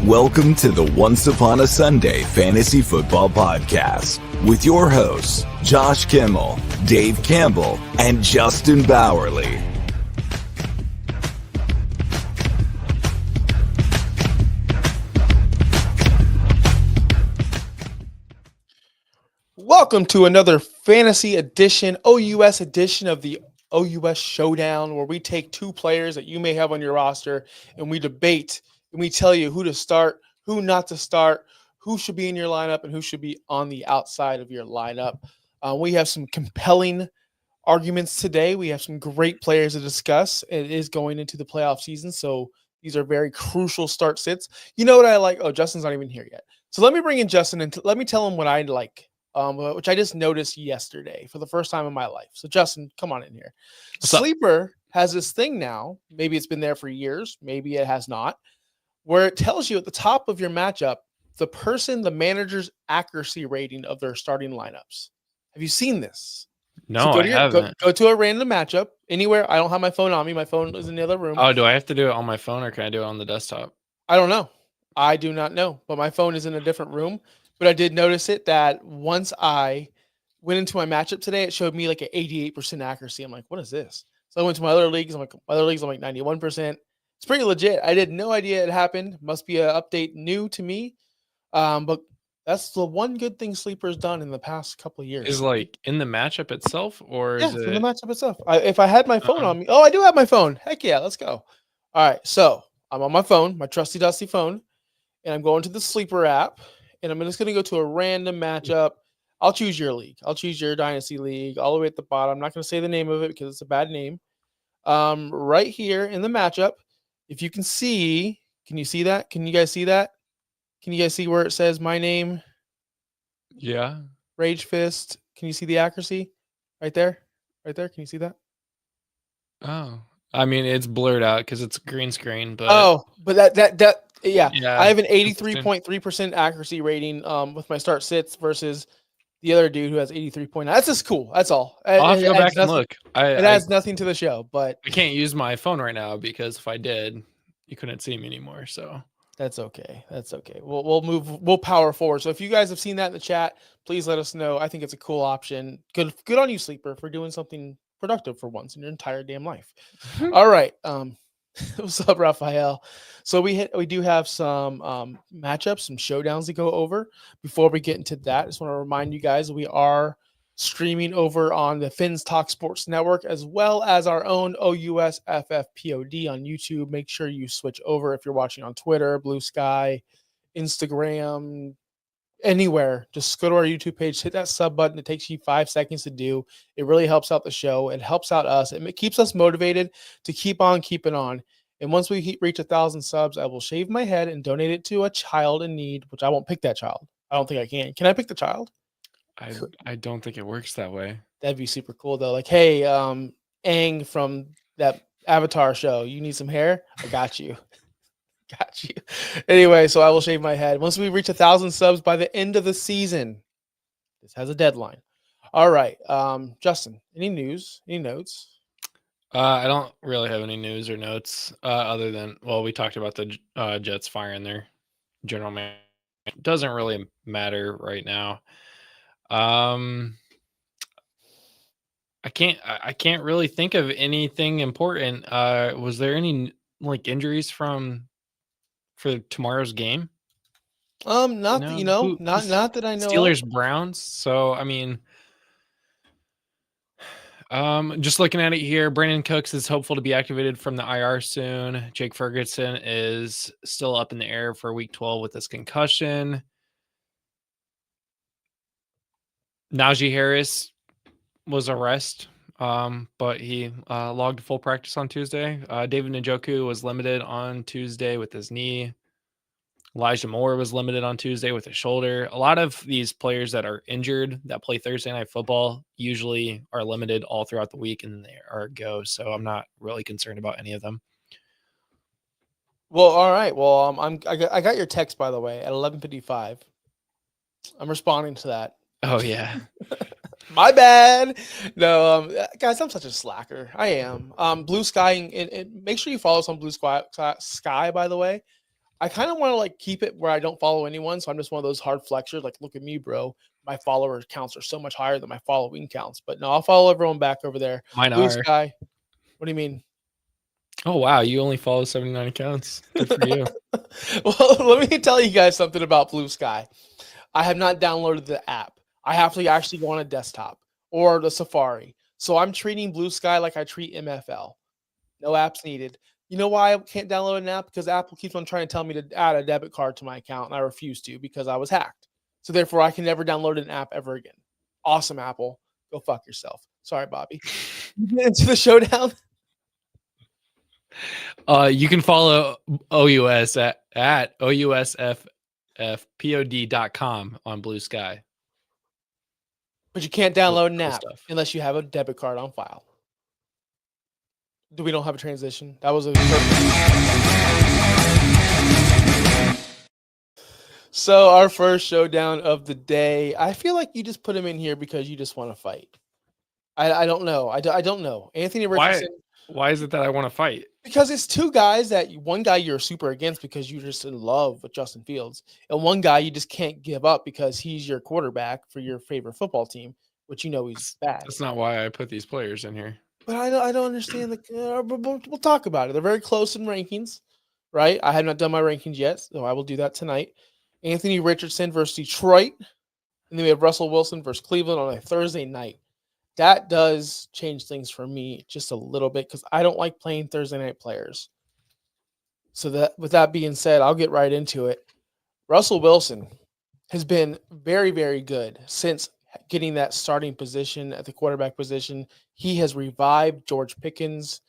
Welcome to the Once Upon a Sunday Fantasy Football Podcast with your hosts, Josh Kimmel, Dave Campbell, and Justin Bowerly. Welcome to another fantasy edition, OUS edition of the OUS Showdown, where we take two players that you may have on your roster and we debate and we tell you who to start, who not to start, who should be in your lineup, and who should be on the outside of your lineup. We have some compelling arguments today. We have some great players to discuss. It is going into the playoff season, so these are very crucial start sits. You know what I like? Oh, Justin's not even here yet. So let me bring in Justin and let me tell him what I like. Which I just noticed yesterday for the first time in my life. So Justin, come on in here. Sleeper has this thing now. Maybe it's been there for years. Maybe it has not. Where it tells you at the top of your matchup, the manager's accuracy rating of their starting lineups. Have you seen this? No, so I haven't. Go to a random matchup anywhere. I don't have my phone on me. My phone is in the other room. Oh, do I have to do it on my phone or can I do it on the desktop? I don't know. I do not know. But my phone is in a different room. But I did notice it that once I went into my matchup today, it showed me like an 88% accuracy. I'm like, what is this? So I went to my other leagues. I'm like 91%. It's pretty legit. I had no idea it happened. Must be an update new to me. But that's the one good thing Sleeper's done in the past couple of years. Is like in the matchup itself or is it in the matchup itself? If I had my phone on me. Oh, I do have my phone. Heck yeah, let's go. All right. So I'm on my phone, my trusty dusty phone, and I'm going to the Sleeper app. And I'm just going to go to a random matchup. I'll choose your league. I'll choose your dynasty league all the way at the bottom. I'm not going to say the name of it because it's a bad name. Right here in the matchup, if you can see, can you see that? Can you guys see that? Can you guys see where it says my name? Yeah. Rage Fist. Can you see the accuracy? Right there. Right there. Can you see that? Oh, I mean, it's blurred out because it's green screen, but yeah, I have an 83.3% accuracy rating with my start sits versus the other dude who has 83.9. That's just cool. That's all. I'll have to go back and look. It adds nothing to the show, but I can't use my phone right now because if I did, you couldn't see me anymore. So that's okay. That's okay. We'll power forward. So if you guys have seen that in the chat, please let us know. I think it's a cool option. Good on you, Sleeper, for doing something productive for once in your entire damn life. All right. What's up, Raphael? So we do have some matchups, some showdowns to go over. Before we get into that, I just want to remind you guys we are streaming over on the Fins Talk Sports Network as well as our own OUS FFPOD on YouTube. Make sure you switch over if you're watching on Twitter, Blue Sky, Instagram, anywhere. Just go to our YouTube page, hit that sub button. It takes you 5 seconds to do. It really helps out the show. It helps out us. It keeps us motivated to keep on keeping on. And once we reach 1,000 subs, I will shave my head and donate it to a child in need, which I won't pick that child. I don't think I can. Can I pick the child? I don't think it works that way. That'd be super cool though. Like, hey, Aang from that Avatar show, you need some hair? I got you. Got you. Anyway, so I will shave my head. Once we reach 1,000 subs by the end of the season, this has a deadline. All right. Justin, any news? Any notes? I don't really have any news or notes other than, well, we talked about the Jets firing their general manager. It doesn't really matter right now. I can't really think of anything important. Was there any like injuries for tomorrow's game? Not that I know. Steelers Browns. So I mean, just looking at it here, Brandon Cooks is hopeful to be activated from the IR soon. Jake Ferguson is still up in the air for week 12 with his concussion. Najee Harris was a rest, but he logged full practice on Tuesday. David Njoku was limited on Tuesday with his knee. Elijah Moore was limited on Tuesday with his shoulder. A lot of these players that are injured that play Thursday Night Football usually are limited all throughout the week and they are go. So I'm not really concerned about any of them. Well, all right. Well, I got your text, by the way, at 11:55. I'm responding to that. Oh yeah. My bad. No, guys, I'm such a slacker. I am. Blue Sky, and make sure you follow us on Blue Sky, by the way. I kind of want to like keep it where I don't follow anyone. So I'm just one of those hard flexors. Like, look at me, bro. My follower counts are so much higher than my following counts. But no, I'll follow everyone back over there. Mine Blue are. Sky. What do you mean? Oh, wow. You only follow 79 accounts. Good for you. Well, let me tell you guys something about Blue Sky. I have not downloaded the app. I have to actually go on a desktop or the Safari. So I'm treating Blue Sky like I treat MFL. No apps needed. You know why I can't download an app? Because Apple keeps on trying to tell me to add a debit card to my account, and I refuse to because I was hacked. So therefore, I can never download an app ever again. Awesome, Apple. Go fuck yourself. Sorry, Bobby. Into the showdown. You can follow OUS at OUSFFPOD.com on Blue Sky. But you can't download an Cool app stuff. unless you have a debit card on file. We don't have a transition. That was a So our first showdown of the day. I feel like you just put him in here because you just want to fight. I don't know. I don't know. Anthony Richardson. Why is it that I want to fight? Because it's two guys that one guy you're super against because you're just in love with Justin Fields, and one guy you just can't give up because he's your quarterback for your favorite football team, which you know he's bad. That's not why I put these players in here. But I don't understand. We'll talk about it. They're very close in rankings, right? I have not done my rankings yet, so I will do that tonight. Anthony Richardson versus Detroit, and then we have Russell Wilson versus Cleveland on a Thursday night. That does change things for me just a little bit because I don't like playing Thursday night players. So that, with that being said, I'll get right into it. Russell Wilson has been very, very good since getting that starting position at the quarterback position. He has revived George Pickens'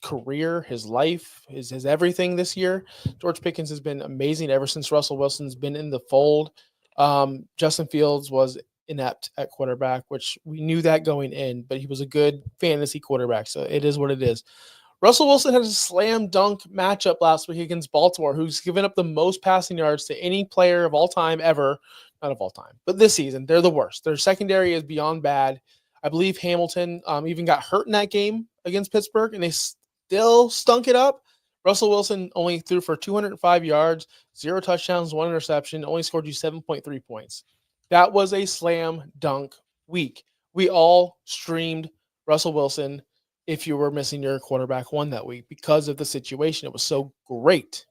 career, his life, his everything this year. George Pickens has been amazing ever since Russell Wilson's been in the fold. Justin Fields was inept at quarterback, which we knew that going in, but he was a good fantasy quarterback, so it is what it is. Russell Wilson had a slam dunk matchup last week against Baltimore, who's given up the most passing yards to any player of all time ever. Not of all time, but this season. They're the worst. Their secondary is beyond bad. I believe Hamilton even got hurt in that game against Pittsburgh, and they still stunk it up. Russell Wilson only threw for 205 yards, 0 touchdowns, 1 interception, only scored you 7.3 points. That was a slam dunk week. We all streamed Russell Wilson if you were missing your quarterback one that week because of the situation. It was so great.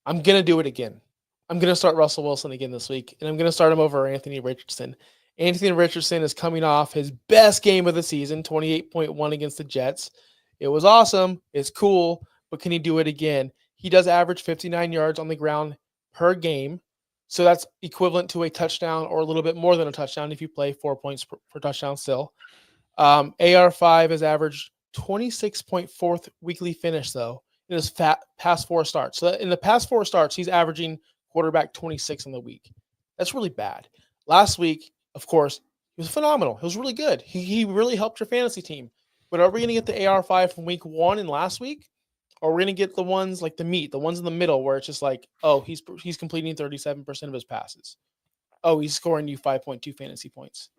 I'm going to do it again. I'm going to start Russell Wilson again this week, and I'm going to start him over Anthony Richardson. Anthony Richardson is coming off his best game of the season, 28.1 against the Jets. It was awesome. It's cool, but can he do it again? He does average 59 yards on the ground per game. So that's equivalent to a touchdown or a little bit more than a touchdown if you play 4 points per touchdown still. AR5 has averaged 26.4th weekly finish, though, in his past 4 starts. So in the past 4 starts, he's averaging quarterback 26 in the week. That's really bad. Last week, of course, he was phenomenal. He was really good. He really helped your fantasy team. But are we going to get the AR5 from week 1 and last week? Or we're going to get the ones like the ones in the middle where it's just like, oh, he's completing 37% of his passes. Oh, he's scoring you 5.2 fantasy points.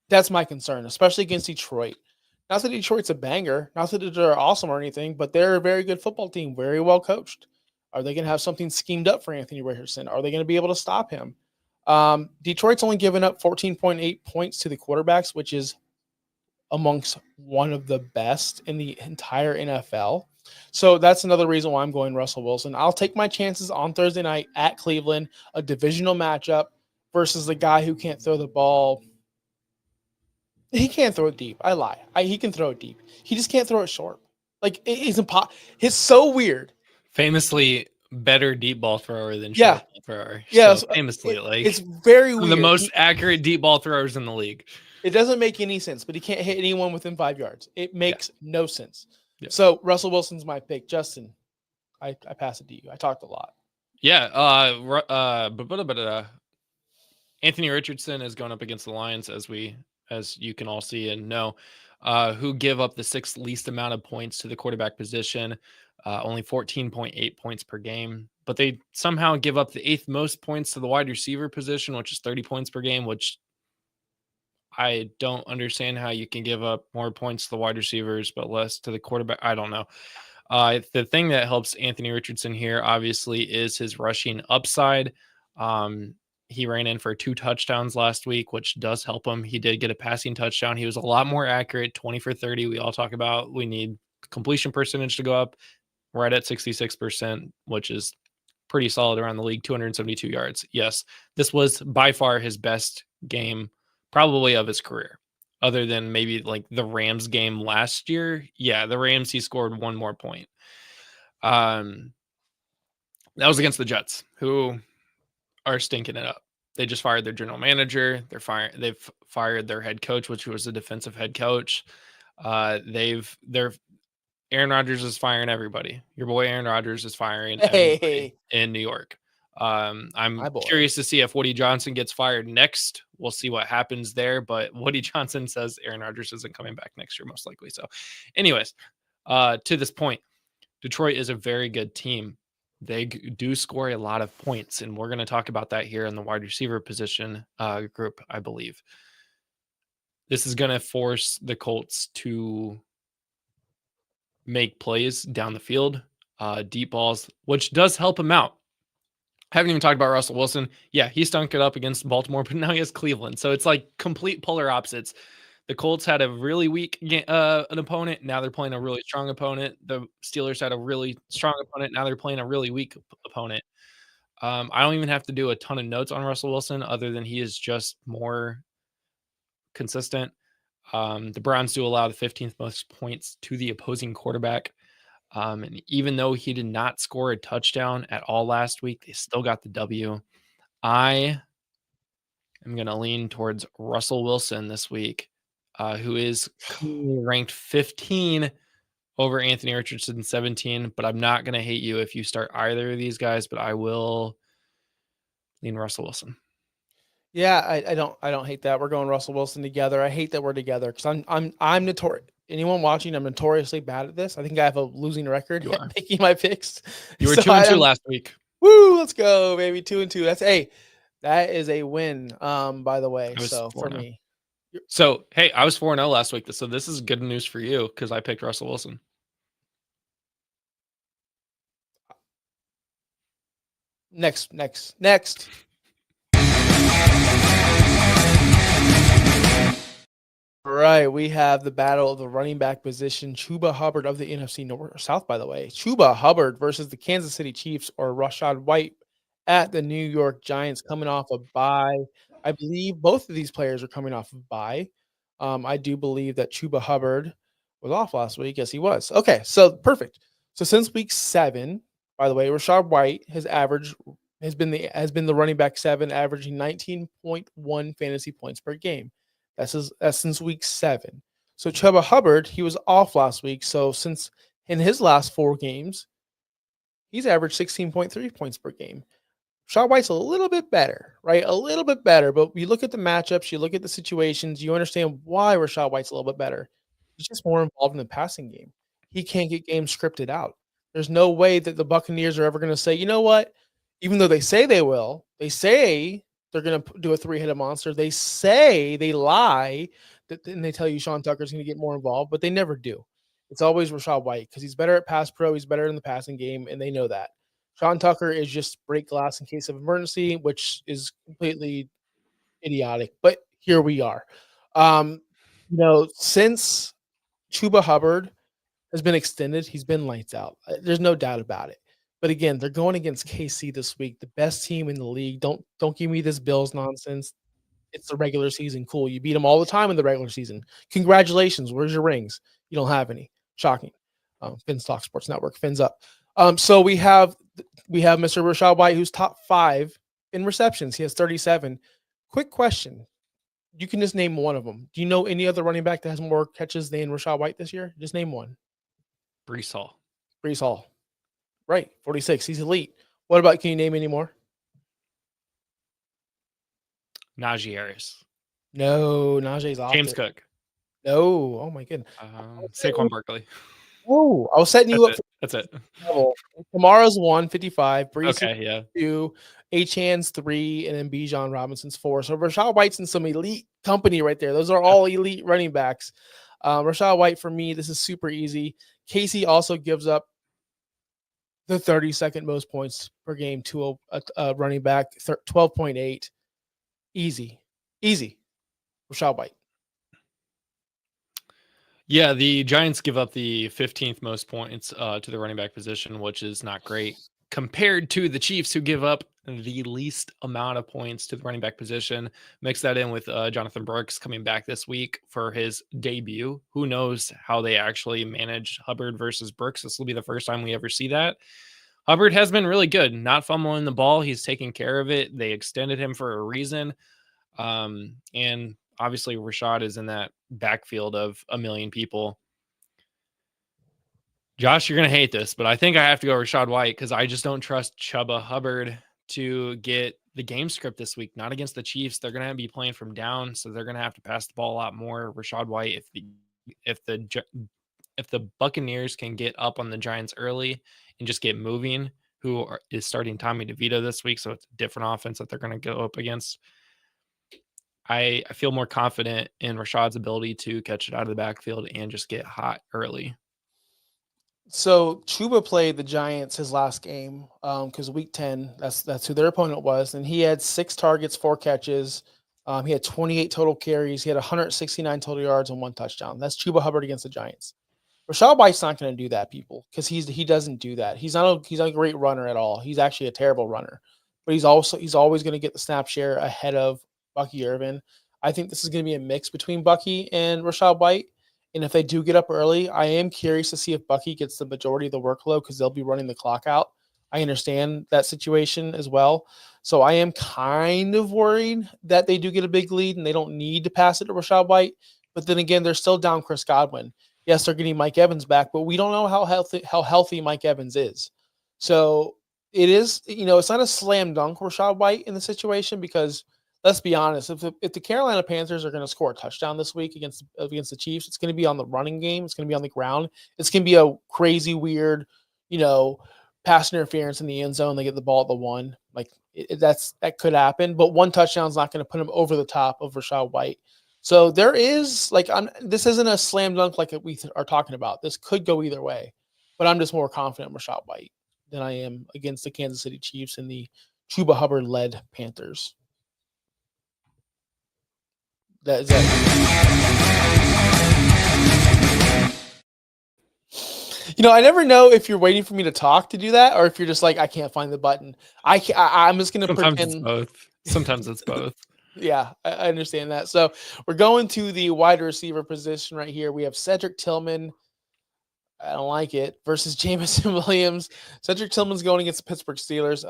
That's my concern, especially against Detroit. Not that Detroit's a banger, not that they're awesome or anything, but they're a very good football team, very well coached. Are they going to have something schemed up for Anthony Richardson? Are they going to be able to stop him? Detroit's only given up 14.8 points to the quarterbacks, which is amongst one of the best in the entire NFL. So that's another reason why I'm going Russell Wilson. I'll take my chances on Thursday night at Cleveland, a divisional matchup versus the guy who can't throw the ball. He can't throw it deep. I lie. He can throw it deep. He just can't throw it short. Like, it's impossible. It's so weird. Famously better deep ball thrower than Yeah. short ball thrower. Yeah, so famously, it's very one of weird. the most accurate deep ball throwers in the league. It doesn't make any sense, but he can't hit anyone within 5 yards. It makes no sense. Yeah. So Russell Wilson's my pick. Justin, I pass it to you. I talked a lot. Yeah. Anthony Richardson is going up against the Lions, as you can all see and know, who give up the 6th least amount of points to the quarterback position, only 14.8 points per game. But they somehow give up the 8th most points to the wide receiver position, which is 30 points per game, which I don't understand how you can give up more points to the wide receivers, but less to the quarterback. I don't know. The thing that helps Anthony Richardson here, obviously, is his rushing upside. He ran in for 2 touchdowns last week, which does help him. He did get a passing touchdown. He was a lot more accurate, 20 for 30. We all talk about we need completion percentage to go up. Right at 66%, which is pretty solid around the league, 272 yards. Yes, this was by far his best game, probably of his career, other than maybe like the Rams game last year. Yeah, the Rams, he scored 1 more point. That was against the Jets, who are stinking it up. They just fired their general manager. They've fired their head coach, which was a defensive head coach. Aaron Rodgers is firing everybody. Your boy Aaron Rodgers is firing everybody in New York. I'm curious to see if Woody Johnson gets fired next. We'll see what happens there. But Woody Johnson says Aaron Rodgers isn't coming back next year, most likely. So anyways, to this point, Detroit is a very good team. They do score a lot of points, and we're going to talk about that here in the wide receiver position group, I believe. This is going to force the Colts to make plays down the field, deep balls, which does help him out. I haven't even talked about Russell Wilson. Yeah, he stunk it up against Baltimore, but now he has Cleveland. So it's like complete polar opposites. The Colts had a really weak an opponent. Now they're playing a really strong opponent. The Steelers had a really strong opponent. Now they're playing a really weak opponent. I don't even have to do a ton of notes on Russell Wilson other than he is just more consistent. The Browns do allow the 15th most points to the opposing quarterback. And even though he did not score a touchdown at all last week, they still got the W. I am going to lean towards Russell Wilson this week, who is ranked 15 over Anthony Richardson, 17. But I'm not going to hate you if you start either of these guys, but I will lean Russell Wilson. Yeah, I don't hate that. We're going Russell Wilson together. I hate that we're together because I'm notorious. Anyone watching, I'm notoriously bad at this. I think I have a losing record at making my picks. You were 2-2 last week. Woo, let's go, baby. 2-2. That is a win. By the way, so for me. So hey, I was 4-0 last week. So this is good news for you because I picked Russell Wilson. Next. All right, we have the battle of the running back position. Chuba Hubbard of the NFC North or South, by the way. Chuba Hubbard versus the Kansas City Chiefs or Rachaad White at the New York Giants coming off a bye. I believe both of these players are coming off of bye. I do believe that Chuba Hubbard was off last week. Yes, he was. Okay, so perfect. So since week 7, by the way, Rachaad White has been the running back 7, averaging 19.1 fantasy points per game. That's since week 7. So Chuba Hubbard, he was off last week. So since in his last 4 games, he's averaged 16.3 points per game. Rachaad White's a little bit better, right? A little bit better. But you look at the matchups, you look at the situations, you understand why Rachaad White's a little bit better. He's just more involved in the passing game. He can't get games scripted out. There's no way that the Buccaneers are ever going to say, you know what? Even though they say they will, they say they're going to do a 3-headed monster. They say they lie, and they tell you Sean Tucker's going to get more involved, but they never do. It's always Rachaad White because he's better at pass pro. He's better in the passing game, and they know that. Sean Tucker is just break glass in case of emergency, which is completely idiotic. But here we are. Since Chuba Hubbard has been extended, he's been lights out. There's no doubt about it. But again, they're going against KC this week, the best team in the league. Don't give me this Bills nonsense. It's the regular season. Cool. You beat them all the time in the regular season. Congratulations. Where's your rings? You don't have any. Shocking. Finn's Talk Sports Network. Fins up. So we have Mr. Rachaad White, who's top 5 in receptions. He has 37. Quick question. You can just name one of them. Do you know any other running back that has more catches than Rachaad White this year? Just name one. Breece Hall. Right, 46. He's elite. What about, can you name any more? Najee Harris. No, Najee's off. James Cook. No, oh my goodness. Saquon Barkley. Oh, I was setting you up. That's it. Kamara's 155. Breece okay, yeah. 2. Achan's 3, and then Bijan Robinson's 4. So Rachaad White's in some elite company right there. Those are all elite running backs. Rachaad White, for me, this is super easy. Casey also gives up the 32nd most points per game to a running back, 12.8. Easy. Rachaad White. Yeah, the Giants give up the 15th most points to the running back position, which is not great compared to the Chiefs, who give up the least amount of points to the running back position. Mix that in with Jonathan Brooks coming back this week for his debut. Who knows how they actually manage Hubbard versus Brooks? This will be the first time we ever see that. Hubbard has been really good, not fumbling the ball. He's taking care of it. They extended him for a reason. And obviously Rachaad is in that backfield of a million people. Josh, you're going to hate this, but I think I have to go Rachaad White because I just don't trust Chuba Hubbard to get the game script this week. Not against the Chiefs. They're going to be playing from down, so they're going to have to pass the ball a lot more. Rachaad White, if the Buccaneers can get up on the Giants early and just get moving, is starting Tommy DeVito this week, so it's a different offense that they're going to go up against. I feel more confident in Rachaad's ability to catch it out of the backfield and just get hot early. So Chuba played the Giants his last game because week 10, that's who their opponent was. And he had 6 targets, 4 catches. He had 28 total carries. He had 169 total yards and 1 touchdown. That's Chuba Hubbard against the Giants. Rachaad White's not going to do that, people, because he doesn't do that. He's not a great runner at all. He's actually a terrible runner. But he's always going to get the snap share ahead of Bucky Irvin. I think this is going to be a mix between Bucky and Rachaad White. And if they do get up early, I am curious to see if Bucky gets the majority of the workload because they'll be running the clock out. I understand that situation as well. So I am kind of worried that they do get a big lead and they don't need to pass it to Rachaad White. But then again, they're still down Chris Godwin. Yes, they're getting Mike Evans back, but we don't know how healthy Mike Evans is. So it is, it's not a slam dunk Rachaad White in the situation because let's be honest, if the Carolina Panthers are going to score a touchdown this week against the Chiefs, it's going to be on the running game. It's going to be on the ground. It's going to be a crazy, weird, pass interference in the end zone. They get the ball at the 1. Like that could happen, but 1 touchdown is not going to put him over the top of Rachaad White. So there is this isn't a slam dunk like we are talking about. This could go either way, but I'm just more confident in Rachaad White than I am against the Kansas City Chiefs and the Chuba Hubbard led Panthers. I never know if you're waiting for me to talk to do that or if you're just like, I can't find the button. I'm just going to pretend. It's both. Sometimes it's both. Yeah, I understand that. So we're going to the wide receiver position right here. We have Cedric Tillman. I don't like it. Versus Jameson Williams. Cedric Tillman's going against the Pittsburgh Steelers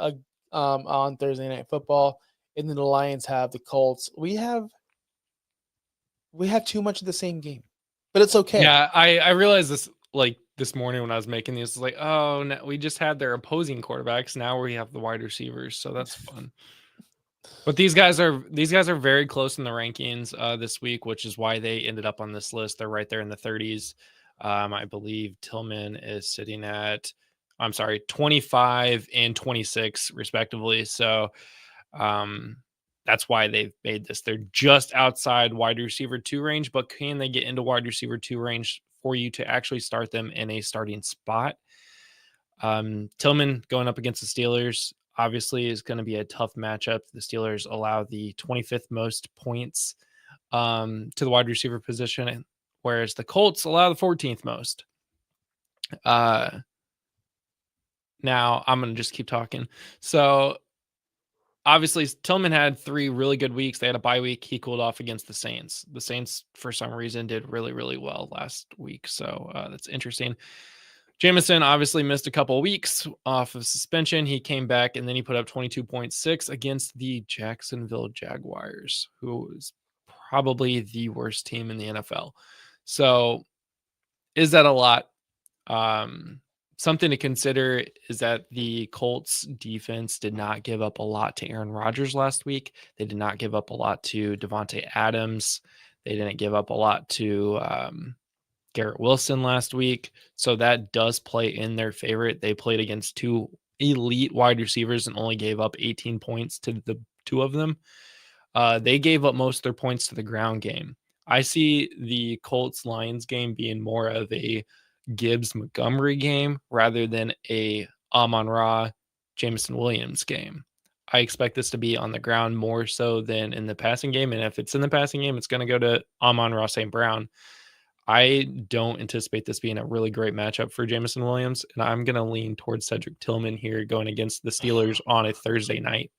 on Thursday Night Football. And then the Lions have the Colts. We have too much of the same game, but it's okay. Yeah, I realized this this morning when I was making these. Like, oh, no, we just had their opposing quarterbacks. Now we have the wide receivers, so that's fun. But these guys are very close in the rankings this week, which is why they ended up on this list. They're right there in the 30s. I believe Tillman is sitting at 25 and 26 respectively. So that's why they've made this. They're just outside wide receiver 2 range, but can they get into wide receiver 2 range for you to actually start them in a starting spot? Tillman going up against the Steelers obviously is going to be a tough matchup. The Steelers allow the 25th most points to the wide receiver position, whereas the Colts allow the 14th most. Now I'm going to just keep talking. So obviously, Tillman had 3 really good weeks. They had a bye week. He cooled off against the Saints. The Saints, for some reason, did really, really well last week. So that's interesting. Jameson obviously missed a couple of weeks off of suspension. He came back, and then he put up 22.6 against the Jacksonville Jaguars, who is probably the worst team in the NFL. So is that a lot? Something to consider is that the Colts defense did not give up a lot to Aaron Rodgers last week. They did not give up a lot to Devontae Adams. They didn't give up a lot to Garrett Wilson last week. So that does play in their favor. They played against 2 elite wide receivers and only gave up 18 points to the 2 of them. They gave up most of their points to the ground game. I see the Colts-Lions game being more of a Gibbs-Montgomery game rather than a Amon-Ra, Jameson Williams game. I expect this to be on the ground more so than in the passing game. And if it's in the passing game, it's going to go to Amon-Ra St. Brown. I don't anticipate this being a really great matchup for Jameson Williams. And I'm going to lean towards Cedric Tillman here going against the Steelers on a Thursday night.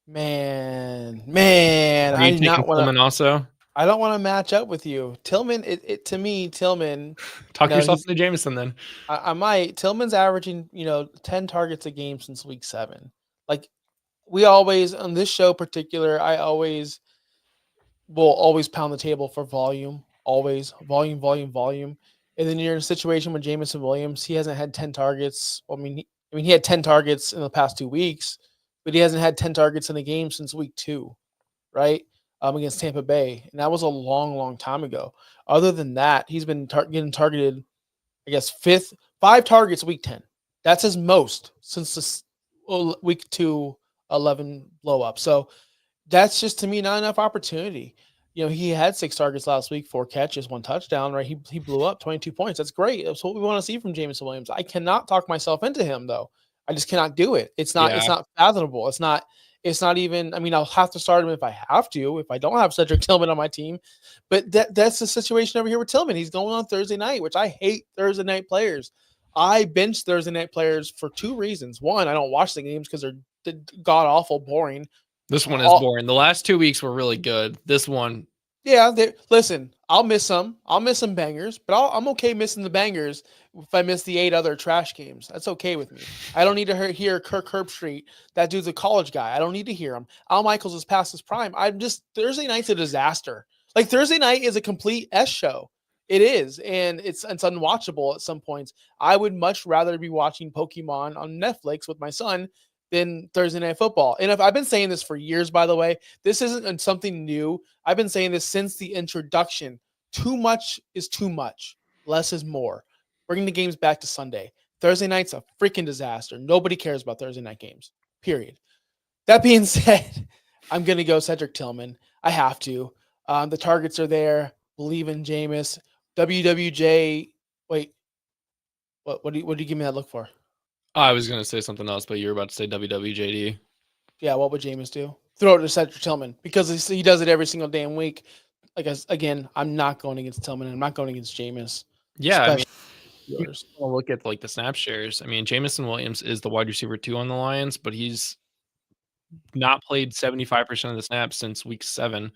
Man, Are you taking Tillman also? I don't want to match up with you. Tillman, to me, Tillman. Talk yourself into Jameson then. I might. Tillman's averaging, 10 targets a game since week 7. Like, we always, on this show particular, I always will always pound the table for volume. Always. Volume. And then you're in a situation with Jameson Williams. He hasn't had 10 targets. He had 10 targets in the past 2 weeks, but he hasn't had 10 targets in a game since week 2, right? Against Tampa Bay. And that was a long, long time ago. Other than that, he's been getting targeted, I guess, 5 targets week 10. That's his most since the week 2 11 blow up. So that's just, to me, not enough opportunity. He had 6 targets last week, 4 catches, 1 touchdown, right? He blew up 22 points. That's great. That's what we want to see from Jameson Williams. I cannot talk myself into him, though. I just cannot do it. It's not fathomable. It's not even, I'll have to start him if I have to, if I don't have Cedric Tillman on my team. But that's the situation over here with Tillman. He's going on Thursday night, which I hate Thursday night players. I bench Thursday night players for 2 reasons. One, I don't watch the games because they're god-awful boring. This one is boring. The last 2 weeks were really good. This one. Yeah, listen, I'll miss some. I'll miss some bangers, but I'm okay missing the bangers if I miss the 8 other trash games. That's okay with me. I don't need to hear Kirk Herbstreit. That dude's a college guy. I don't need to hear him. Al Michaels is past his prime. Thursday night's a disaster. Like, Thursday night is a complete S show. It is, and it's unwatchable at some points. I would much rather be watching Pokemon on Netflix with my son than Thursday Night Football. And if I've been saying this for years, by the way, this isn't something new. I've been saying this since the introduction. Too much is too much. Less is more. Bringing the games back to Sunday. Thursday night's a freaking disaster. Nobody cares about Thursday night games, period. That being said, I'm going to go Cedric Tillman. I have to. The targets are there. Believe in Jameis. WWJ. Wait. What do you give me that look for? I was going to say something else, but you were about to say WWJD. Yeah, what would Jameis do? Throw it to Cedric Tillman because he does it every single damn week. Again, I'm not going against Tillman. I'm not going against Jameis. Yeah, you look at the snap shares. Jameson Williams is the wide receiver 2 on the Lions, but he's not played 75% of the snaps since week 7.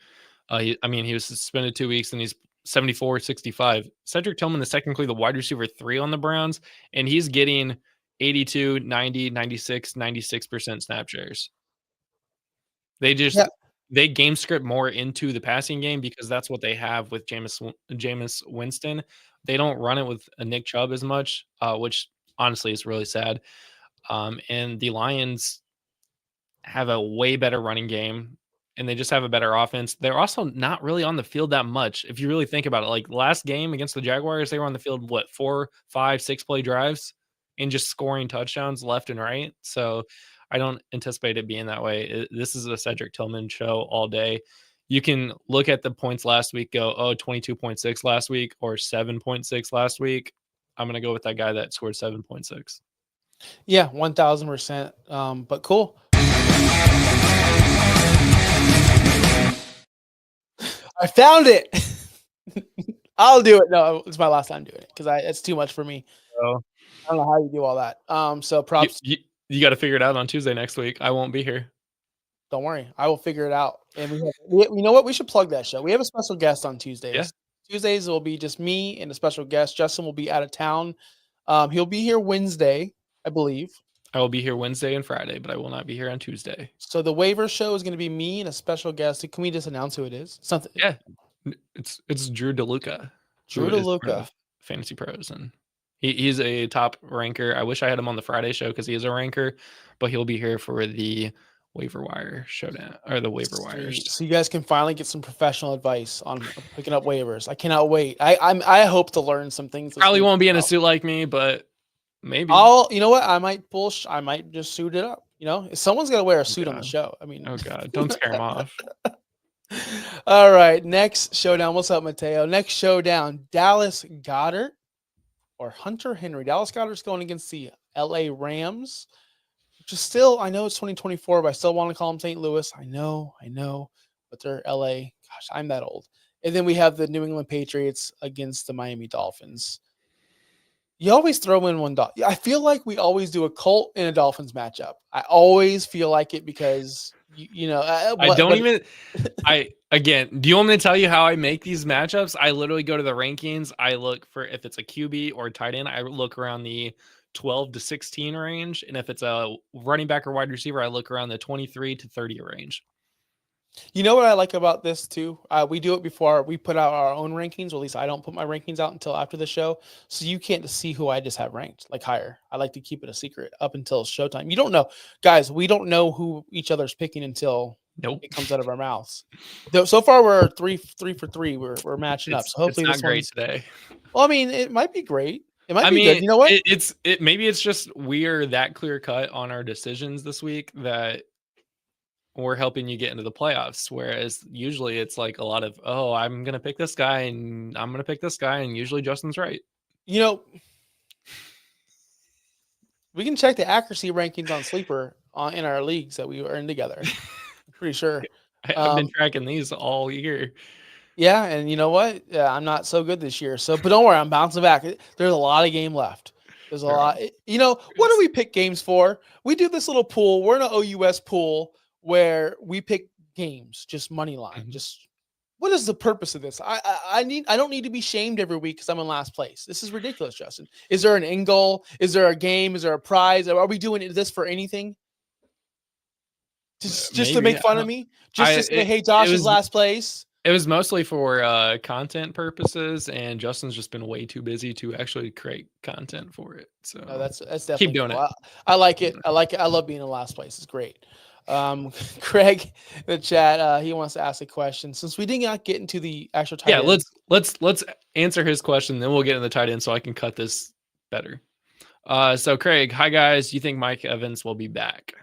He was suspended 2 weeks, and he's 74-65. Cedric Tillman is technically the wide receiver 3 on the Browns, and he's getting 82, 90, 96, 96% snap shares. They game script more into the passing game because that's what they have with Jameis Winston. They don't run it with Nick Chubb as much, which honestly is really sad. And the Lions have a way better running game, and they just have a better offense. They're also not really on the field that much. If you really think about it, like last game against the Jaguars, they were on the field, 4, 5, 6 play drives and just scoring touchdowns left and right. So I don't anticipate it being that way. This is a Cedric Tillman show all day. You can look at the points last week, go, 22.6 last week or 7.6 last week. I'm going to go with that guy that scored 7.6. Yeah, 1,000%. But cool. I found it. I'll do it. No, it's my last time doing it because it's too much for me. Oh. I don't know how you do all that. So props. You got to figure it out on Tuesday next week. I won't be here. Don't worry. I will figure it out. And you know what? We should plug that show. We have a special guest on Tuesdays. Yeah. Tuesdays will be just me and a special guest. Justin will be out of town. He'll be here Wednesday, I believe. I will be here Wednesday and Friday, but I will not be here on Tuesday. So the waiver show is going to be me and a special guest. Can we just announce who it is? Something. Yeah. It's Drew DeLuca. Drew DeLuca. Fantasy Pros, and he's a top ranker. I wish I had him on the Friday show because he is a ranker, but he'll be here for the waiver wire showdown or the waiver wires. So you guys can finally get some professional advice on picking up waivers. I cannot wait. I hope to learn some things. Probably won't be in a suit like me, but maybe. You know what? I might just suit it up. Someone's got to wear a suit on the show. Oh God, don't scare him off. All right, next showdown. What's up, Mateo? Next showdown, Dallas Goedert or Hunter Henry. Dallas Goedert's going against the LA Rams, which is still, I know it's 2024, but I still want to call them St. Louis. I know, but they're LA. Gosh, I'm that old. And then we have the New England Patriots against the Miami Dolphins. You always throw in one. I feel like we always do a Colt and a Dolphins matchup. I always feel like it because Again, do you want me to tell you how I make these matchups? I literally go to the rankings. I look for if it's a QB or a tight end. I look around the 12 to 16 range, and if it's a running back or wide receiver, I look around the 23 to 30 range. You know what I like about this too? We do it before we put out our own rankings, or at least I don't put my rankings out until after the show. So you can't see who I just have ranked like higher. I like to keep it a secret up until showtime. You don't know, guys, we don't know who each other's picking until it comes out of our mouths. So far we're three for three. We're matching up. So hopefully it's this not great today. Well, I mean, it might be great. It might be good. You know what? Maybe it's just we're that clear cut on our decisions this week that we're helping you get into the playoffs, whereas usually it's like a lot of, I'm going to pick this guy and I'm going to pick this guy, and usually Justin's right. You know, we can check the accuracy rankings on Sleeper in our leagues that we were in together. I'm pretty sure. I've been tracking these all year. Yeah, and you know what? I'm not so good this year. But don't worry, I'm bouncing back. There's a lot of game left. There's a lot. You know, what do we pick games for? We do this little pool. We're in an OUS pool where we pick games, just money line. Mm-hmm. Just what is the purpose of this? I don't need to be shamed every week because I'm in last place. This is ridiculous, Justin. Is there an end goal? Is there a game? Is there a prize? Are we doing this for anything? Just to make fun of me? Just to say, hey, Josh is last place. It was mostly for content purposes, and Justin's just been way too busy to actually create content for it. So no, that's definitely keep doing it. I like it. I like it. I love being in last place. It's great. Craig, the chat, he wants to ask a question. Since we did not get into the actual tight end. let's answer his question, then we'll get in the tight end so I can cut this better. So Craig, hi guys. You think Mike Evans will be back?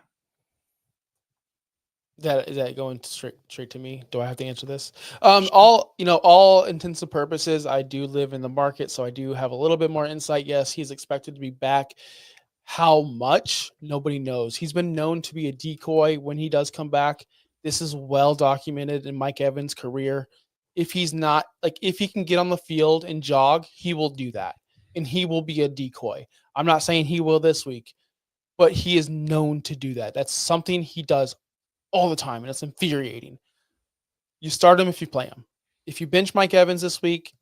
Is that going straight to me? Do I have to answer this? All intents and purposes, I do live in the market, so I do have a little bit more insight. Yes, he's expected to be back. How much? Nobody knows. He's been known to be a decoy when he does come back. This is well documented in Mike Evans' career. If he can get on the field and jog, he will do that, and he will be a decoy. I'm not saying he will this week, but he is known to do that. That's something he does all the time, and it's infuriating. You start him if you play him. If you bench Mike Evans this week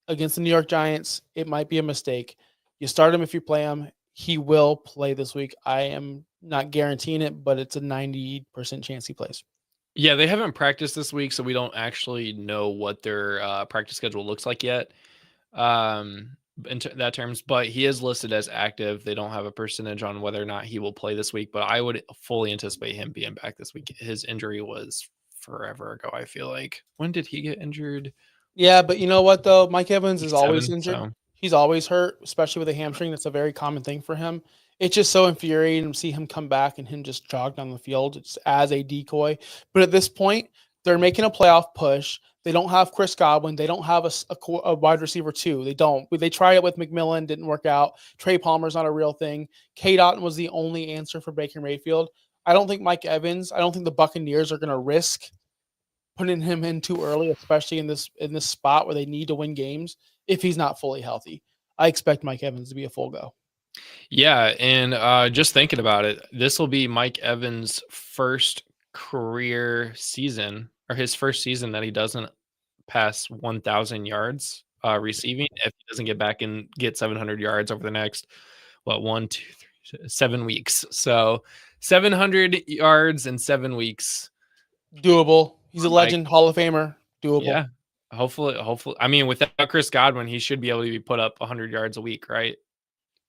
against the New York Giants, it might be a mistake. You start him if you play him. He will play this week. I am not guaranteeing it, but it's a 90% chance he plays. Yeah, they haven't practiced this week, so we don't actually know what their practice schedule looks like yet. In that terms, but he is listed as active. They don't have a percentage on whether or not he will play this week, but I would fully anticipate him being back this week. His injury was forever ago, I feel like. When did he get injured? Yeah, but you know what, though? Mike Evans is always injured. So. He's always hurt, especially with a hamstring. That's a very common thing for him. It's just so infuriating to see him come back and him just jog down the field as a decoy. But at this point, they're making a playoff push. They don't have Chris Godwin. They don't have a wide receiver too. They don't. They tried it with McMillan, didn't work out. Trey Palmer's not a real thing. K-Dot was the only answer for Baker Mayfield. I don't think Mike Evans, I don't think the Buccaneers are going to risk putting him in too early, especially in this spot where they need to win games if he's not fully healthy. I expect Mike Evans to be a full go. Yeah, and just thinking about it, this will be Mike Evans' first career season, or his first season that he doesn't pass 1,000 yards receiving if he doesn't get back and get 700 yards over the next 7 weeks. So 700 yards in 7 weeks. Doable. He's a legend, Hall of Famer. Doable. Yeah. Hopefully. I mean, without Chris Godwin, he should be able to put up 100 yards a week, right?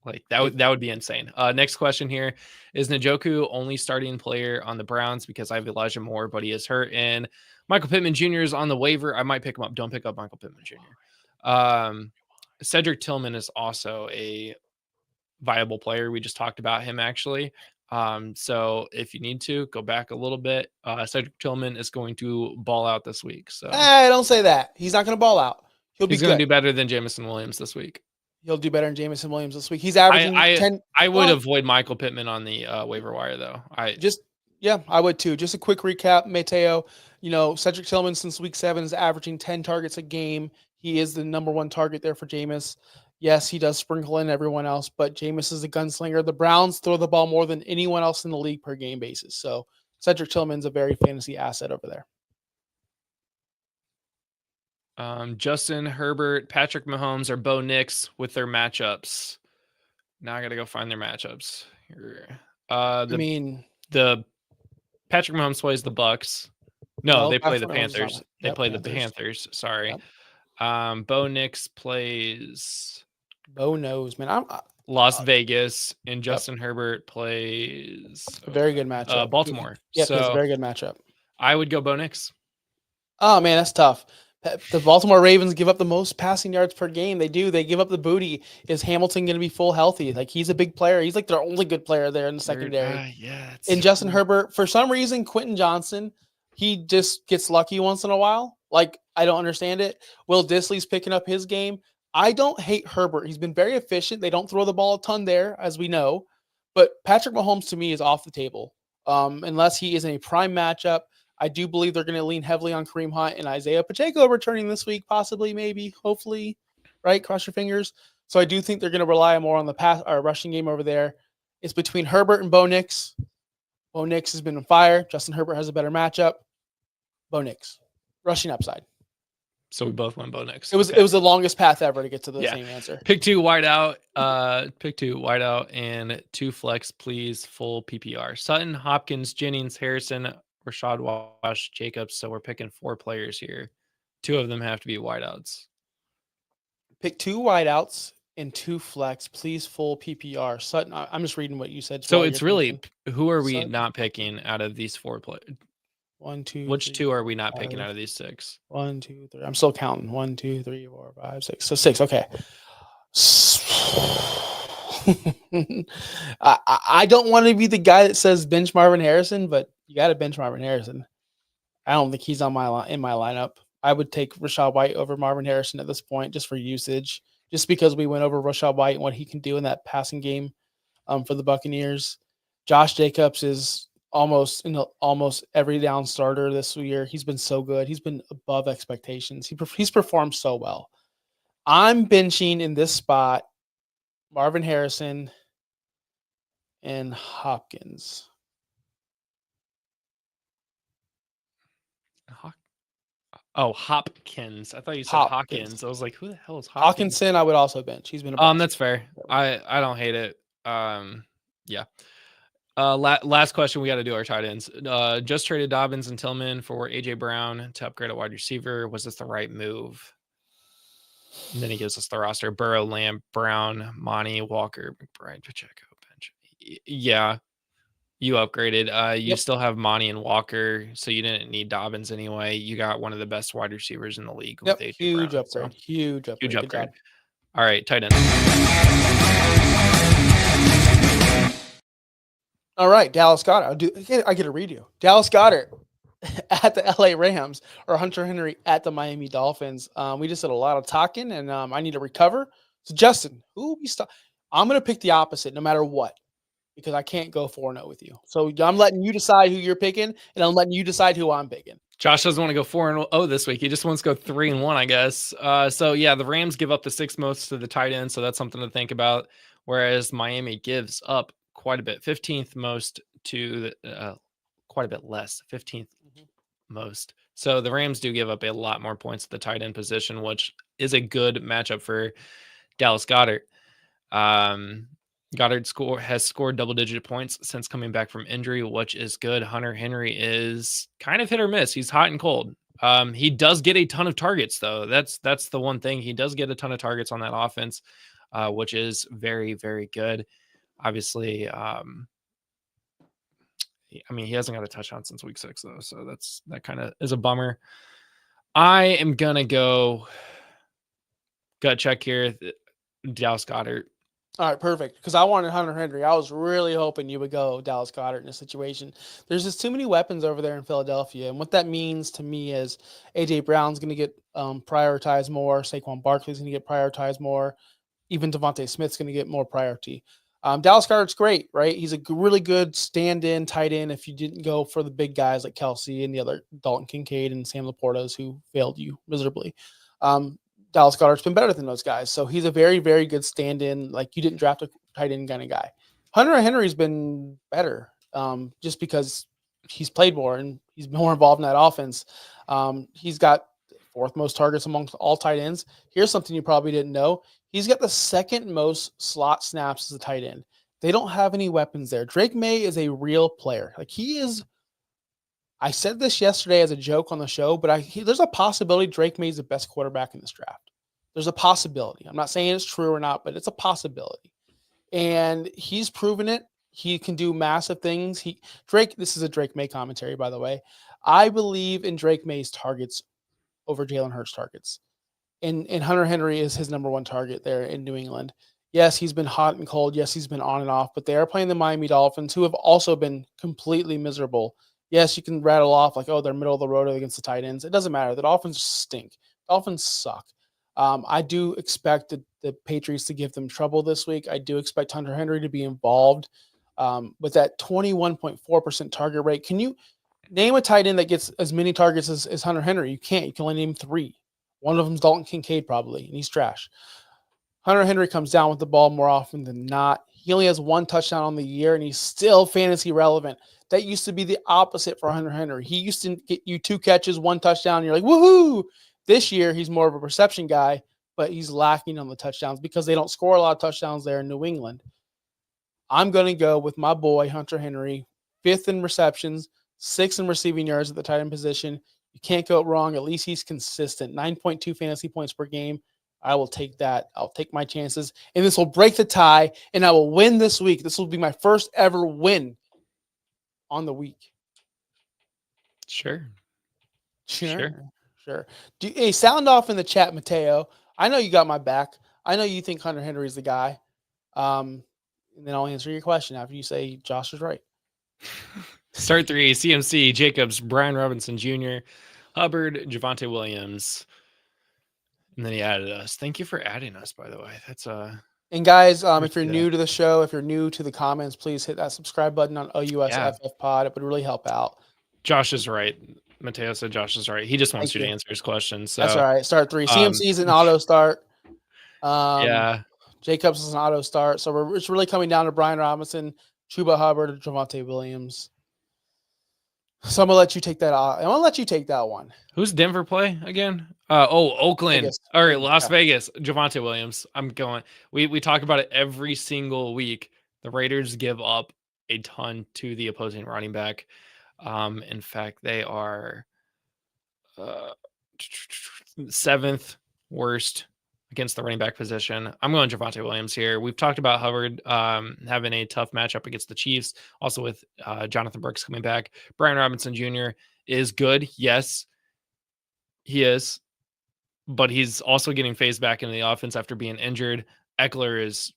Like that would be insane. Next question here. Is Njoku only starting player on the Browns because I have Elijah Moore, but he is hurt, and Michael Pittman Jr. is on the waiver? I might pick him up. Don't pick up Michael Pittman Jr. Cedric Tillman is also a viable player. We just talked about him actually. So if you need to go back a little bit, Cedric Tillman is going to ball out this week. So don't say that. He's not going to ball out. He's going to do better than Jameson Williams this week. He'll do better than Jameson Williams this week. He's averaging 10. I would avoid Michael Pittman on the waiver wire though. I would too. Just a quick recap, Mateo. Cedric Tillman since week 7 is averaging 10 targets a game. He is the number 1 target there for Jameis. Yes, he does sprinkle in everyone else, but Jameis is a gunslinger. The Browns throw the ball more than anyone else in the league per game basis. So Cedric Tillman's a very fantasy asset over there. Justin Herbert, Patrick Mahomes, or Bo Nix with their matchups. Now I got to go find their matchups here. The Patrick Mahomes plays the Bucks. No, they play the Panthers. They play the Panthers. Sorry. Yep. Bo Nix plays. Bo knows, man. Las Vegas, and Justin Herbert plays a very good matchup. Baltimore. Yeah, so, it's a very good matchup. I would go Bo Nix. Oh man, that's tough. The Baltimore Ravens give up the most passing yards per game. They do. They give up the booty. Is Hamilton going to be full healthy? Like, he's a big player. He's like their only good player there in the secondary. And Justin Herbert, for some reason, Quentin Johnson, he just gets lucky once in a while. Like, I don't understand it. Will Disley's picking up his game. I don't hate Herbert. He's been very efficient. They don't throw the ball a ton there, as we know. But Patrick Mahomes, to me, is off the table. Unless he is in a prime matchup. I do believe they're going to lean heavily on Kareem Hunt and Isaiah Pacheco returning this week, possibly, maybe, hopefully, right? Cross your fingers. So I do think they're going to rely more on the pass or rushing game over there. It's between Herbert and Bo Nix. Bo Nix has been on fire. Justin Herbert has a better matchup. Bo Nix, rushing upside. So we both went Bo Nix. It was the longest path ever to get to the same answer. Pick 2 wideout. Pick 2 wideout and 2 flex, please. Full PPR. Sutton, Hopkins, Jennings, Harrison, Rachaad, Wash, Jacobs. So we're picking 4 players here. 2 of them have to be wideouts. Pick 2 wideouts and 2 flex, please. Full PPR. Sutton, I'm just reading what you said. So it's really thinking. Who are we Sutton? Not picking out of these 4 players? 1, 2. Which 3, 2 are we not 5, picking out of these 6? 1, 2, 3. I'm still counting. 1, 2, 3, 4, 5, 6. So 6. Okay. I don't want to be the guy that says bench Marvin Harrison, but you got to bench Marvin Harrison. I don't think he's in my lineup. I would take Rachaad White over Marvin Harrison at this point, just for usage, just because we went over Rachaad White and what he can do in that passing game for the Buccaneers. Josh Jacobs is almost every down starter this year. He's been so good. He's been above expectations. He's performed so well. I'm benching in this spot Marvin Harrison and Hopkins. Hopkins. I thought you said Hawkins. I was like, who the hell is Hopkins? Hawkinson, I would also bench. He's been a that's fair. I don't hate it. Yeah. Last question. We got to do our tight ends. Just traded Dobbins and Tillman for AJ Brown to upgrade a wide receiver. Was this the right move? And then he gives us the roster: Burrow, Lamb, Brown, Monty, Walker, McBride, Pacheco, bench. Yeah, you upgraded. You still have Monty and Walker, so you didn't need Dobbins anyway. You got one of the best wide receivers in the league. Yep, with AJ huge Brown, upgrade. So. Huge upgrade. All right, tight end. All right, Dallas Goedert. I get to read you. Dallas Goedert at the LA Rams or Hunter Henry at the Miami Dolphins. We just did a lot of talking, and I need to recover. So, Justin, I'm going to pick the opposite no matter what, because I can't go 4-0 with you. So I'm letting you decide who you're picking, and I'm letting you decide who I'm picking. Josh doesn't want to go 4-0 this week. He just wants to go 3-1, I guess. So yeah, the Rams give up the 6th most to the tight end, so that's something to think about. Whereas Miami gives up quite a bit, 15th most to quite a bit less, 15th most. So the Rams do give up a lot more points at the tight end position, which is a good matchup for Dallas Goedert. Goedert has scored double-digit points since coming back from injury, which is good. Hunter Henry is kind of hit or miss. He's hot and cold. He does get a ton of targets, though. That's the one thing. He does get a ton of targets on that offense, which is very, very good. Obviously, he hasn't got a touchdown since week 6, though, so that kind of is a bummer. I am gonna go gut check here. Dallas Goedert. All right, perfect. Because I wanted Hunter Henry. I was really hoping you would go Dallas Goedert in this situation. There's just too many weapons over there in Philadelphia. And what that means to me is AJ Brown's going to get prioritized more. Saquon Barkley's going to get prioritized more. even Devontae Smith's going to get more priority. Dallas Goedert's great, right? He's a really good stand-in tight end if you didn't go for the big guys like Kelsey and the other Dalton Kincaid and Sam Laportas who failed you miserably. Dallas Goedert's been better than those guys. So he's a very, very good stand-in. Like you didn't draft a tight end kind of guy. Hunter Henry's been better just because he's played more and he's more involved in that offense. He's got fourth most targets amongst all tight ends. Here's something you probably didn't know. He's got the second most slot snaps as a tight end. They don't have any weapons there. Drake May is a real player. Like he is. I said this yesterday as a joke on the show, but there's a possibility Drake May is the best quarterback in this draft. There's a possibility. I'm not saying it's true or not, but it's a possibility. And he's proven it. He can do massive things. This is a Drake May commentary, by the way. I believe in Drake May's targets over Jalen Hurts' targets. And Hunter Henry is his number one target there in New England. Yes, he's been hot and cold. Yes, he's been on and off, but they are playing the Miami Dolphins, who have also been completely miserable. Yes, you can rattle off like, oh, they're middle of the road against the tight ends. It doesn't matter. The Dolphins stink. Dolphins suck. I do expect the Patriots to give them trouble this week. I do expect Hunter Henry to be involved with that 21.4% target rate. Can you name a tight end that gets as many targets as Hunter Henry? You can't. You can only name 3. One of them is Dalton Kincaid probably, and he's trash. Hunter Henry comes down with the ball more often than not. He only has 1 touchdown on the year, and he's still fantasy relevant. That used to be the opposite for Hunter Henry. He used to get you 2 catches, 1 touchdown, and you're like, woohoo! This year, he's more of a reception guy, but he's lacking on the touchdowns because they don't score a lot of touchdowns there in New England. I'm going to go with my boy, Hunter Henry, 5th in receptions, 6th in receiving yards at the tight end position. You can't go wrong. At least he's consistent. 9.2 fantasy points per game. I will take that. I'll take my chances. And this will break the tie, and I will win this week. This will be my first ever win on the week. Sure. Hey, sound off in the chat, Mateo. I know you got my back. I know you think Hunter Henry is the guy. And then I'll answer your question after you say Josh is right. Start 3, CMC, Jacobs, Brian Robinson Jr., Hubbard, Javonte Williams. And then he added us. Thank you for adding us, by the way. That's And guys, if you're new to the show, if you're new to the comments, please hit that subscribe button on OUSFF Pod. It would really help out. Josh is right. Mateo said Josh is right. He just wants you to answer his question. So that's all right. Start 3. CMC is an auto start. Yeah. Jacobs is an auto start. So it's really coming down to Brian Robinson, Chuba Hubbard, and Javonte Williams. So I'm gonna let you take that. I'm gonna let you take that one. Who's Denver play again? Oakland. Vegas. All right, Las Vegas. Javonte Williams. I'm going. We talk about it every single week. The Raiders give up a ton to the opposing running back. In fact, they are 7th worst against the running back position. I'm going Javonte Williams here. We've talked about Hubbard having a tough matchup against the Chiefs, also with Jonathan Brooks coming back. Brian Robinson Jr. is good. Yes, he is. But he's also getting phased back into the offense after being injured. Eckler is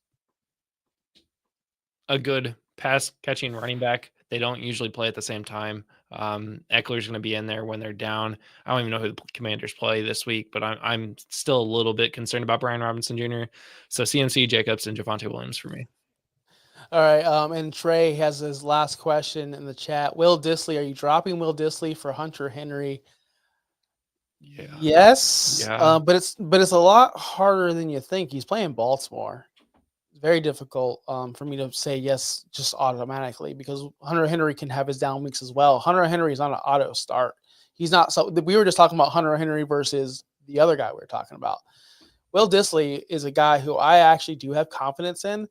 a good pass-catching running back. They don't usually play at the same time. Eckler's going to be in there when they're down. I don't even know who the Commanders play this week, but I'm still a little bit concerned about Brian Robinson Jr. So CMC, Jacobs, and Javonte Williams for me. All right, and Trey has his last question in the chat. Will Dissly, are you dropping Will Dissly for Hunter Henry? Yeah. Yes, yeah. But it's a lot harder than you think. He's playing Baltimore. It's very difficult for me to say yes just automatically because Hunter Henry can have his down weeks as well. Hunter Henry is not an auto start. He's not. So we were just talking about Hunter Henry versus the other guy we were talking about. Will Dissly is a guy who I actually do have confidence in,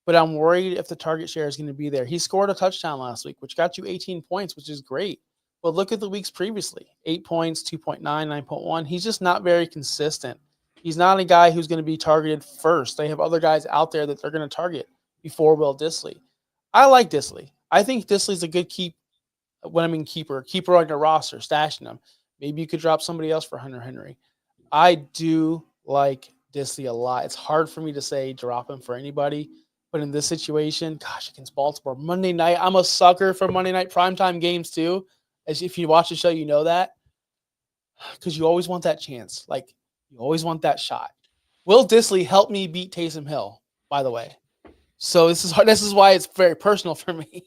but I'm worried if the target share is going to be there. He scored a touchdown last week, which got you 18 points, which is great. But look at the weeks previously, 8 points, 2.9, 9.1. He's just not very consistent. He's not a guy who's going to be targeted first. They have other guys out there that they're going to target before Will Dissly. I like Dissly. I think Dissly's a good keeper on your roster, stashing him. Maybe you could drop somebody else for Hunter Henry. I do like Dissly a lot. It's hard for me to say drop him for anybody, but in this situation, gosh, against Baltimore, Monday night, I'm a sucker for Monday night primetime games too. As if you watch the show, you know that because you always want that chance. Like you always want that shot. Will Dissly helped me beat Taysom Hill, by the way. So this is why it's very personal for me.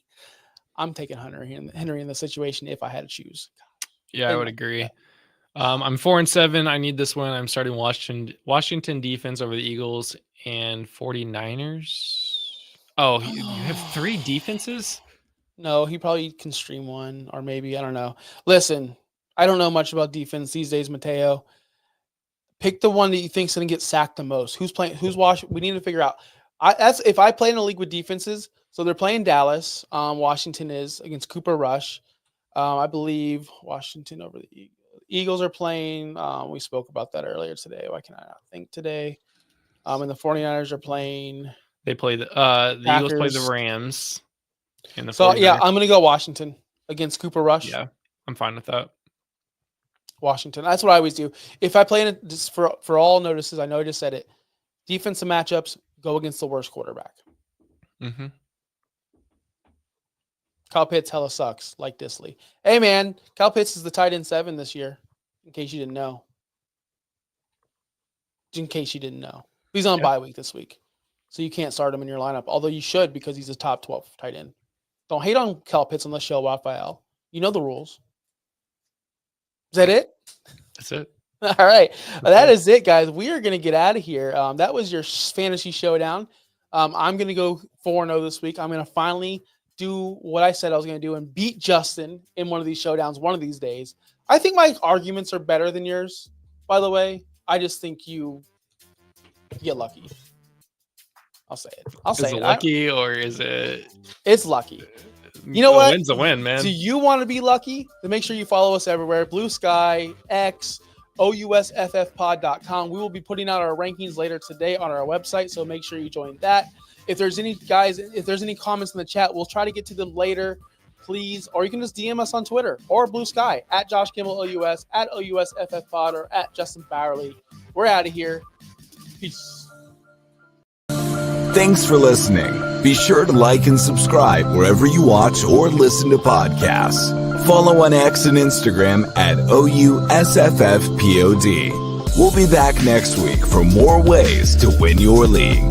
I'm taking Henry in the situation if I had to choose. Yeah, I would agree. I'm 4-7. I need this one. I'm starting Washington defense over the Eagles and 49ers. Oh, you have 3 defenses? No, he probably can stream one, or maybe, I don't know. Listen, I don't know much about defense these days, Mateo. Pick the one that you think's going to get sacked the most. Who's watching? We need to figure out. That's if I play in a league with defenses. So they're playing Dallas. Washington is against Cooper Rush. I believe Washington over the Eagles are playing. We spoke about that earlier today. Why can I not think today? And the 49ers are playing. They play the Eagles play the Rams. And the 49ers. Yeah, I'm going to go Washington against Cooper Rush. Yeah, I'm fine with that. Washington. That's what I always do. If I play in it, just for all notices, I know I just said it. Defensive matchups, go against the worst quarterback. Mm-hmm. Kyle Pitts hella sucks, like Dissly. Hey, man, Kyle Pitts is the tight end 7 this year, in case you didn't know. He's on bye week this week, so you can't start him in your lineup, although you should because he's a top 12 tight end. Don't hate on Kyle Pitts unless you off by L. You know the rules. Is that it? That's it. All right. Well, that is it, guys. We are going to get out of here. That was your fantasy showdown. I'm going to go 4-0 this week. I'm going to finally do what I said I was going to do and beat Justin in one of these showdowns one of these days. I think my arguments are better than yours, by the way. I just think you get lucky. I'll say it. Is it lucky or is it? It's lucky. You know what? A win's a win, man. Do you want to be lucky? Then make sure you follow us everywhere. Blue Sky, X, OUSFFpod.com. We will be putting out our rankings later today on our website, so make sure you join that. If there's any comments in the chat, we'll try to get to them later, please. Or you can just DM us on Twitter or Blue Sky at Josh Kimmel OUS, at OUSFFpod, or at Justin Bowerly. We're out of here. Peace. Thanks for listening. Be sure to like and subscribe wherever you watch or listen to podcasts. Follow on X and Instagram at OUSFFPOD. We'll be back next week for more ways to win your league.